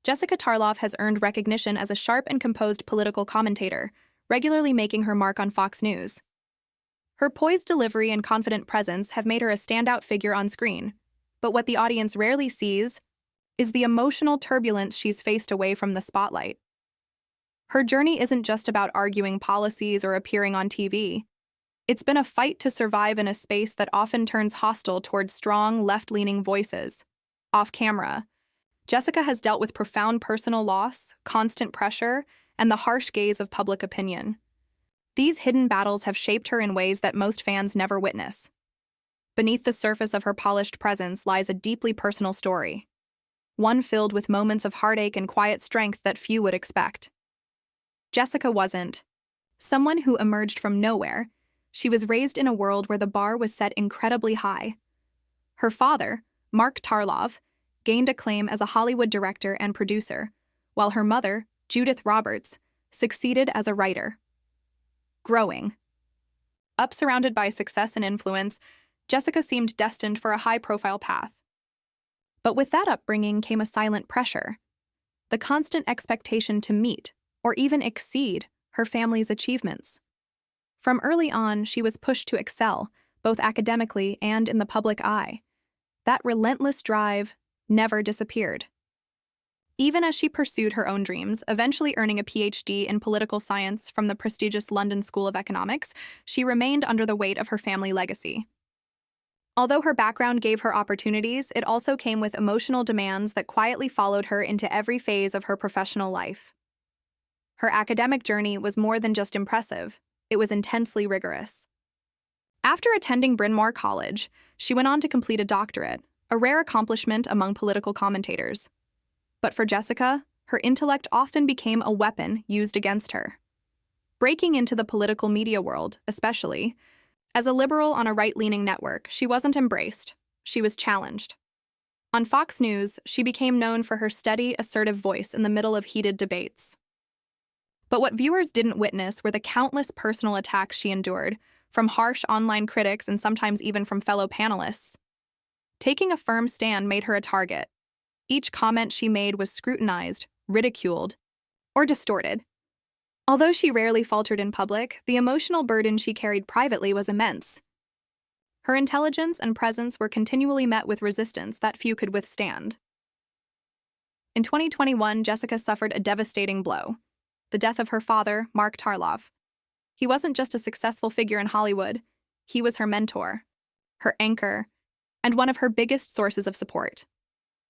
Jessica Tarlov has earned recognition as a sharp and composed political commentator, regularly making her mark on Fox News. Her poised delivery and confident presence have made her a standout figure on screen, but what the audience rarely sees is the emotional turbulence she's faced away from the spotlight. Her journey isn't just about arguing policies or appearing on TV. It's been a fight to survive in a space that often turns hostile towards strong, left-leaning voices. Off camera, Jessica has dealt with profound personal loss, constant pressure, and the harsh gaze of public opinion. These hidden battles have shaped her in ways that most fans never witness. Beneath the surface of her polished presence lies a deeply personal story, one filled with moments of heartache and quiet strength that few would expect. Jessica wasn't someone who emerged from nowhere. She was raised in a world where the bar was set incredibly high. Her father, Mark Tarlov, gained acclaim as a Hollywood director and producer, while her mother, Judith Roberts, succeeded as a writer. Growing up surrounded by success and influence, Jessica seemed destined for a high-profile path. But with that upbringing came a silent pressure, the constant expectation to meet, or even exceed, her family's achievements. From early on, she was pushed to excel, both academically and in the public eye. That relentless drive never disappeared. Even as she pursued her own dreams, eventually earning a PhD in political science from the prestigious London School of Economics, she remained under the weight of her family legacy. Although her background gave her opportunities, it also came with emotional demands that quietly followed her into every phase of her professional life. Her academic journey was more than just impressive, it was intensely rigorous. After attending Bryn Mawr College, she went on to complete a doctorate, a rare accomplishment among political commentators. But for Jessica, her intellect often became a weapon used against her. Breaking into the political media world, especially, as a liberal on a right-leaning network, she wasn't embraced, she was challenged. On Fox News, she became known for her steady, assertive voice in the middle of heated debates. But what viewers didn't witness were the countless personal attacks she endured, from harsh online critics and sometimes even from fellow panelists. Taking a firm stand made her a target. Each comment she made was scrutinized, ridiculed, or distorted. Although she rarely faltered in public, the emotional burden she carried privately was immense. Her intelligence and presence were continually met with resistance that few could withstand. In 2021, Jessica suffered a devastating blow: the death of her father, Mark Tarlov. He wasn't just a successful figure in Hollywood, he was her mentor, her anchor, and one of her biggest sources of support.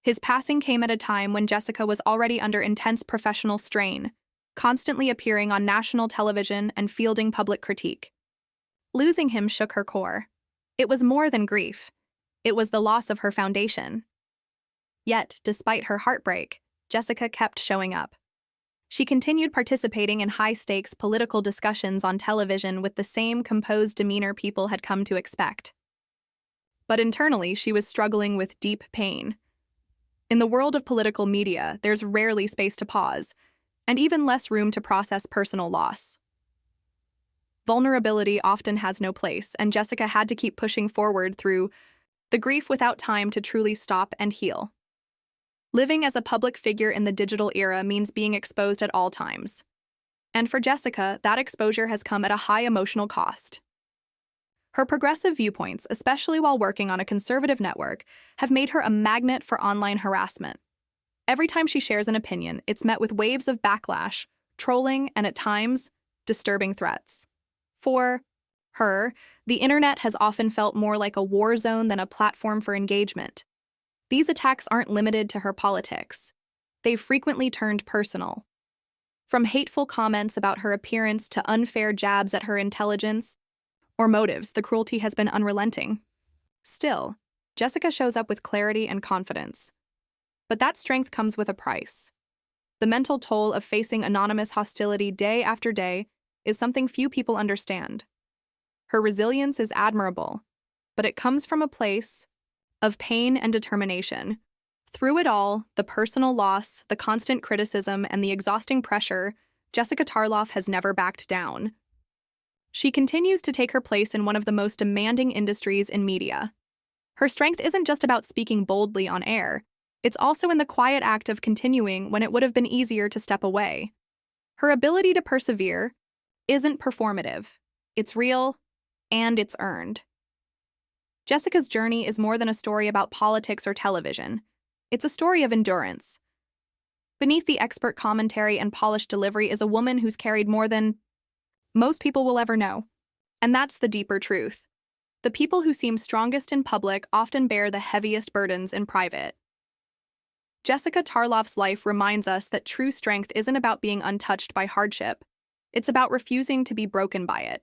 His passing came at a time when Jessica was already under intense professional strain, constantly appearing on national television and fielding public critique. Losing him shook her core. It was more than grief. It was the loss of her foundation. Yet, despite her heartbreak, Jessica kept showing up. She continued participating in high-stakes political discussions on television with the same composed demeanor people had come to expect. But internally, she was struggling with deep pain. In the world of political media, there's rarely space to pause, and even less room to process personal loss. Vulnerability often has no place, and Jessica had to keep pushing forward through the grief without time to truly stop and heal. Living as a public figure in the digital era means being exposed at all times. And for Jessica, that exposure has come at a high emotional cost. Her progressive viewpoints, especially while working on a conservative network, have made her a magnet for online harassment. Every time she shares an opinion, it's met with waves of backlash, trolling, and at times, disturbing threats. For her, the internet has often felt more like a war zone than a platform for engagement. These attacks aren't limited to her politics. They've frequently turned personal. From hateful comments about her appearance to unfair jabs at her intelligence or motives, the cruelty has been unrelenting. Still, Jessica shows up with clarity and confidence. But that strength comes with a price. The mental toll of facing anonymous hostility day after day is something few people understand. Her resilience is admirable, but it comes from a place of pain and determination. Through it all, the personal loss, the constant criticism, and the exhausting pressure, Jessica Tarlov has never backed down. She continues to take her place in one of the most demanding industries in media. Her strength isn't just about speaking boldly on air, It's also in the quiet act of continuing when it would have been easier to step away. Her ability to persevere isn't performative. It's real, and it's earned. Jessica's journey is more than a story about politics or television. It's a story of endurance. Beneath the expert commentary and polished delivery is a woman who's carried more than most people will ever know. And that's the deeper truth. The people who seem strongest in public often bear the heaviest burdens in private. Jessica Tarlov's life reminds us that true strength isn't about being untouched by hardship. It's about refusing to be broken by it.